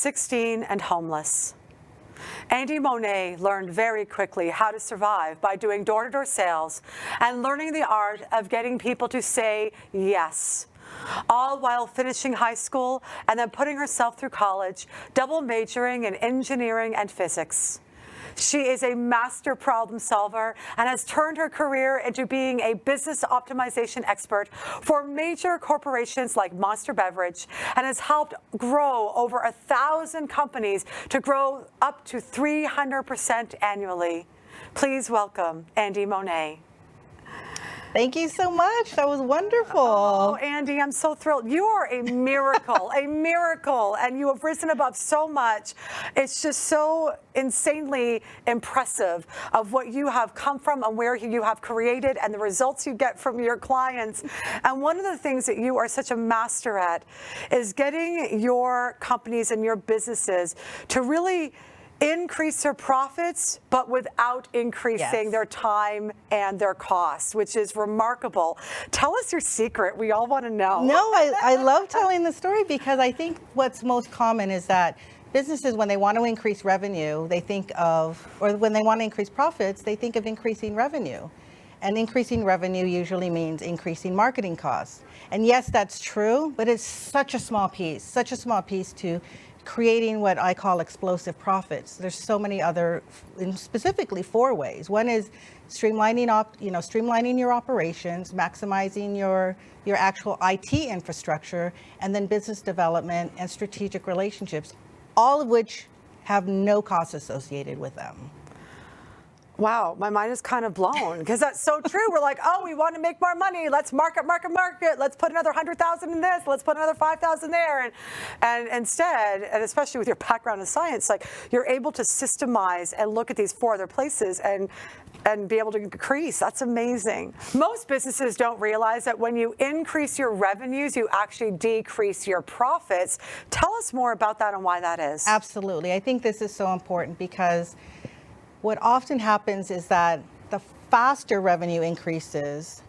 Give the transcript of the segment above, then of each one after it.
16 and homeless. Andie Monet learned very quickly how to survive by doing door-to-door sales and learning the art of getting people to say yes, all while finishing high school and then putting herself through college, double majoring in engineering and physics. She is a master problem solver and has turned her career into being a business optimization expert for major corporations like Monster Beverage, and has helped grow over 1,000 companies to grow up to 300% annually. Please welcome Andie Monet. Thank you so much. That was wonderful. Oh, Andie, I'm so thrilled. You are a miracle, a miracle, and you have risen above so much. It's just so insanely impressive of what you have come from and where you have created and the results you get from your clients. And one of the things that you are such a master at is getting your companies and your businesses to really increase their profits, but without increasing their time and their costs, which is remarkable. Tell us your secret. We all want to know. No, I love telling the story because I think what's most common is that businesses, when they want to increase revenue, they think of, or when they want to increase profits, they think of increasing revenue. And increasing revenue usually means increasing marketing costs. And yes, that's true, but it's such a small piece to creating what I call explosive profits. There's so many other, specifically 4 ways. One is streamlining your operations, maximizing your actual IT infrastructure, and then business development and strategic relationships, all of which have no costs associated with them. Wow, my mind is kind of blown because that's so true. We're like, oh, we want to make more money. Let's market. Let's put another 100,000 in this. Let's put another 5,000 there. And instead, and especially with your background in science, like you're able to systemize and look at these 4 other places and be able to increase. That's amazing. Most businesses don't realize that when you increase your revenues, you actually decrease your profits. Tell us more about that and why that is. Absolutely. I think this is so important because what often happens is that the faster revenue increases,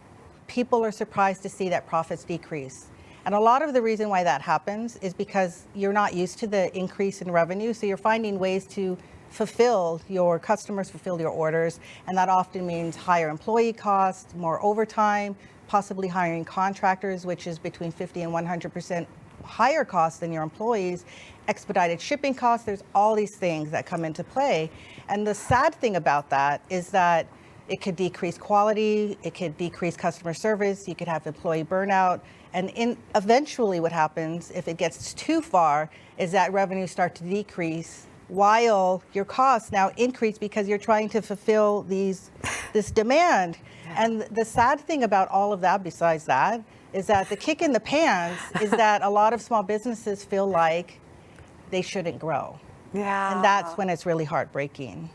people are surprised to see that profits decrease. And a lot of the reason why that happens is because you're not used to the increase in revenue, so you're finding ways to fulfill your customers, fulfill your orders, and that often means higher employee costs, more overtime, possibly hiring contractors, which is between 50 and 100% higher costs than your employees, expedited shipping costs. There's all these things that come into play. And the sad thing about that is that it could decrease quality, it could decrease customer service, you could have employee burnout. And eventually what happens if it gets too far is that revenues start to decrease while your costs now increase because you're trying to fulfill this demand. And the sad thing about all of that, besides that, is that the kick in the pants is that a lot of small businesses feel like they shouldn't grow. Yeah. And that's when it's really heartbreaking.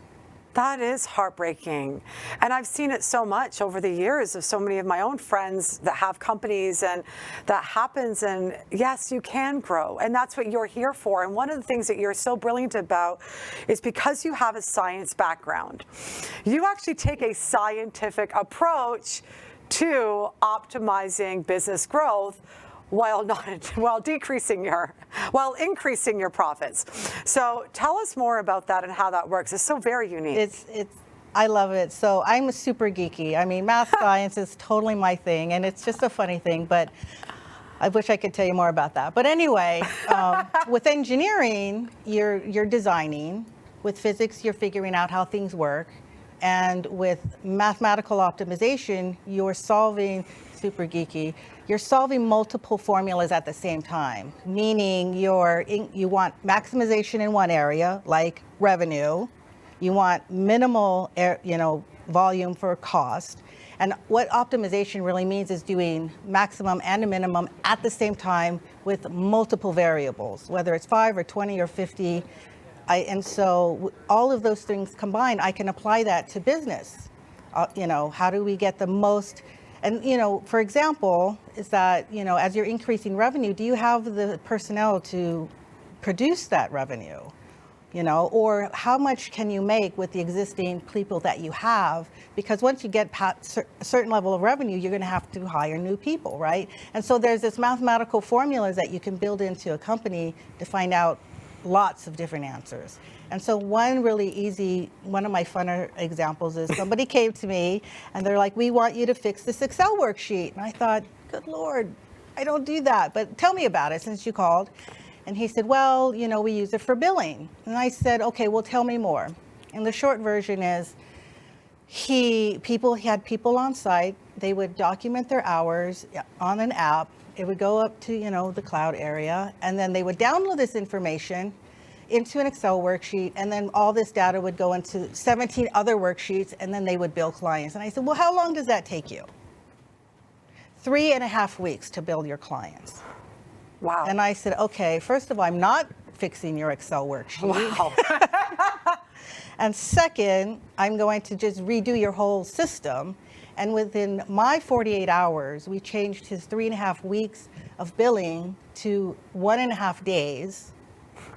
That is heartbreaking. And I've seen it so much over the years of so many of my own friends that have companies, and that happens. And yes, you can grow. And that's what you're here for. And one of the things that you're so brilliant about is because you have a science background, you actually take a scientific approach to optimizing business growth while increasing your profits. So tell us more about that and how that works. It's so very unique. I love it. So I'm super geeky. I mean, math science is totally my thing, and it's just a funny thing, but I wish I could tell you more about that. But anyway, with engineering, you're designing. With physics, you're figuring out how things work. And with mathematical optimization, you're solving, super geeky, you're solving multiple formulas at the same time, meaning you want maximization in one area, like revenue. You want minimal volume for cost. And what optimization really means is doing maximum and a minimum at the same time with multiple variables, whether it's 5 or 20 or 50. And so all of those things combined, I can apply that to business. How do we get the most? And, for example, is that, as you're increasing revenue, do you have the personnel to produce that revenue? Or how much can you make with the existing people that you have? Because once you get past a certain level of revenue, you're going to have to hire new people, right? And so there's this mathematical formulas that you can build into a company to find out lots of different answers. And so one really easy, one of my funner examples is somebody came to me and they're like, we want you to fix this Excel worksheet. And I thought, good Lord, I don't do that, but tell me about it since you called. And he said, well, you know, we use it for billing. And I said, okay, well, tell me more. And the short version is he had people on site. They would document their hours on an app. It would go up to, you know, the cloud area, and then they would download this information into an Excel worksheet, and then all this data would go into 17 other worksheets, and then they would bill clients. And I said, well, how long does that take you? 3.5 weeks to bill your clients. Wow. And I said, okay, first of all, I'm not fixing your Excel worksheet. Wow. And second, I'm going to just redo your whole system. And within my 48 hours, we changed his 3.5 weeks of billing to 1.5 days.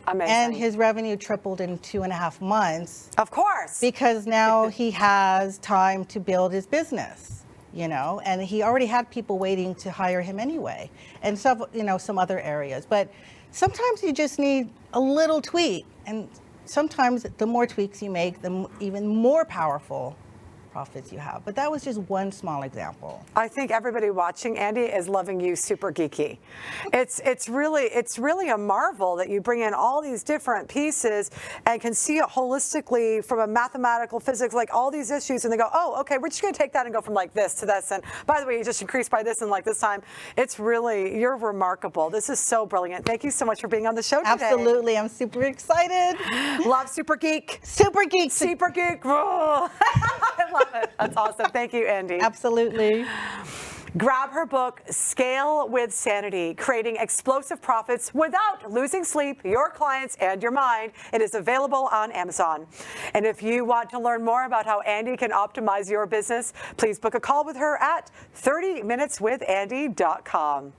Amazing. And his revenue tripled in 2.5 months. Of course. Because now he has time to build his business, you know, and he already had people waiting to hire him anyway, and some, you know, some other areas. But sometimes you just need a little tweak, and sometimes the more tweaks you make, the even more powerful profits you have. But that was just one small example. I think everybody watching, Andie, is loving you super geeky. It's really a marvel that you bring in all these different pieces and can see it holistically from a mathematical physics, like all these issues, and they go, oh, okay, we're just going to take that and go from like this to this, and by the way, you just increased by this and like this time. It's really, you're remarkable. This is so brilliant. Thank you so much for being on the show today. Absolutely, I'm super excited. Love Super Geek. Super geek. Super Geek. I love it. That's awesome. Thank you, Andie. Absolutely. Grab her book, Scale with Sanity, Creating Explosive Profits Without Losing Sleep, Your Clients, and Your Mind. It is available on Amazon. And if you want to learn more about how Andie can optimize your business, please book a call with her at 30minuteswithandie.com.